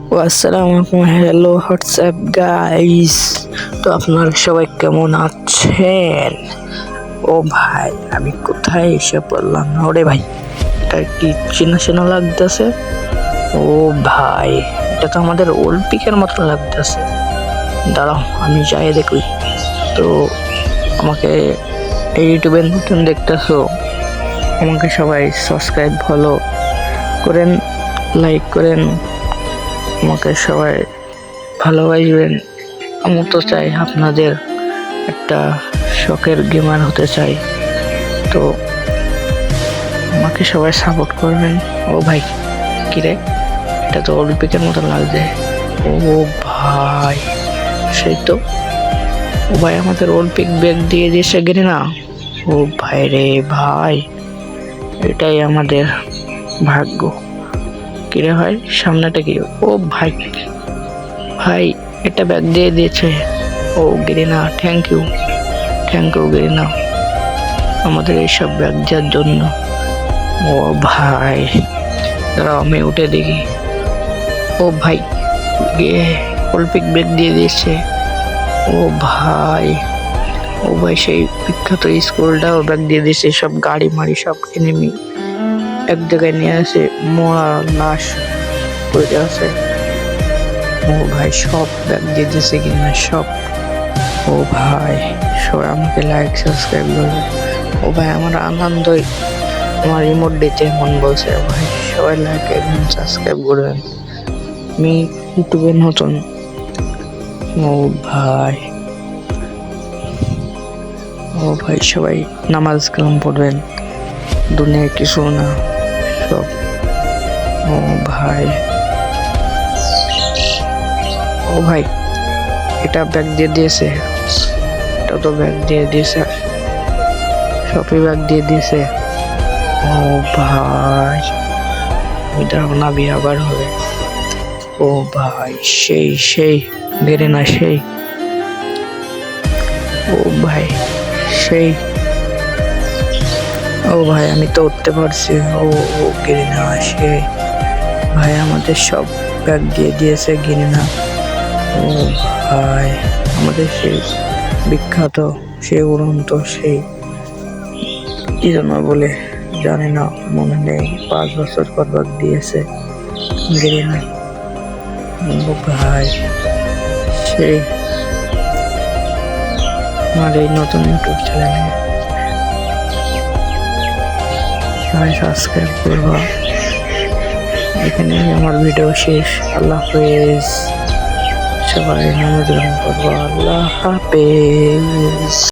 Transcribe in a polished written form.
আসসালামু আলাইকুম, hello WhatsApp guys. তো আপনারা সবাই কেমন আছেন? ও ভাই, আমি কোথায় এসে পড়লাম? ওরে ভাই, এটা কি চেনা চেনা লাগতেছে? ও ভাই, এটা তো আমাদের ওল্ড পিকের মতো লাগতেছে। দাঁড়াও, আমি যাই দেখি। তো আমাকে ইউটিউবে নতুন দেখতেছো, আমাকে সবাই সাবস্ক্রাইব ফলো করেন, লাইক করেন, আমাকে সবাই ভালোবাসবেন। আমি তো চাই আপনাদের একটা শখের গেমার হতে চাই, তো আমাকে সবাই সাপোর্ট করবেন। ও ভাই, কিরে, এটা তো অলিম্পিকের মতো লাগছে। ও ভাই, সেই তো। ও ভাই, আমাদের অলিম্পিক ব্যাগ দিয়ে দিয়েছে গেলে না। ও ভাই রে ভাই, এটাই আমাদের ভাগ্য। কিরে ভাই, সামনেটা কি? ও ভাই, ভাই এটা ব্যাগ দিয়ে দিয়েছে। ও গেরিনা, থ্যাংক ইউ গেরিনা, আমাদের এইসব ব্যাগ দেওয়ার জন্য। ও ভাই, দাঁড়াও আমি উঠে দেখি। ও ভাই, অলিম্পিক ব্যাগ দিয়ে দিয়েছে। ও ভাই, ও ভাই, সেই বিখ্যাত স্কুলটাও ব্যাগ দিয়ে দিয়েছে। সব গাড়ি মাড়ি সব এনিমি এক জায়গায় নিয়ে আসে, মরা লাশ পড়ে আছে। ও ভাই, সব ব্যাগ দিয়ে দিয়েছে কিনা সব। ও ভাই, সবাই আমাকে লাইক সাবস্ক্রাইব করবে। ও ভাই, আমার আনন্দই আমার রিমোট দিতে মন বলছে। ভাই সবাই লাইক এবং সাবস্ক্রাইব করবেন, আমি ইউটিউবে নতুন। ও ভাই, ও ভাই, সবাই নামাজ কালাম পড়বেন, দুনিয়ায় কিছু না সব। ও ভাই, ও ভাই, এটা ব্যাগ দিয়ে দিয়েছে, এটা তো ব্যাগ দিয়ে দিয়েছে, সবই ব্যাগ দিয়ে দিয়েছে। ও ভাই, এটা না বিয়ে আবার হবে। ও ভাই, সেই বেড়ে না সেই। ও ভাই, সেই। ও ভাই, আমি তো উঠতে পারছি। ও গিরিনা সে। ভাই, আমাদের সব ব্যাগ দিয়ে দিয়েছে গিরিনা। ও ভাই, আমাদের সেই বিখ্যাত, সেই উড়ন্ত, সেই কি জন্য বলে জানি না, মনে নেই। 5 বছর পর ব্যাগ দিয়েছে গিরিনা। ও ভাই, সেই আমার এই নতুন ইউটিউব চ্যানেলে সবাই সাবস্ক্রাইব করবা। এখানে আমার ভিডিও শেষ। আল্লাহ হাফেজ, সবাই নামাজ গ্রহণ করবো। আল্লাহ হাফেজ।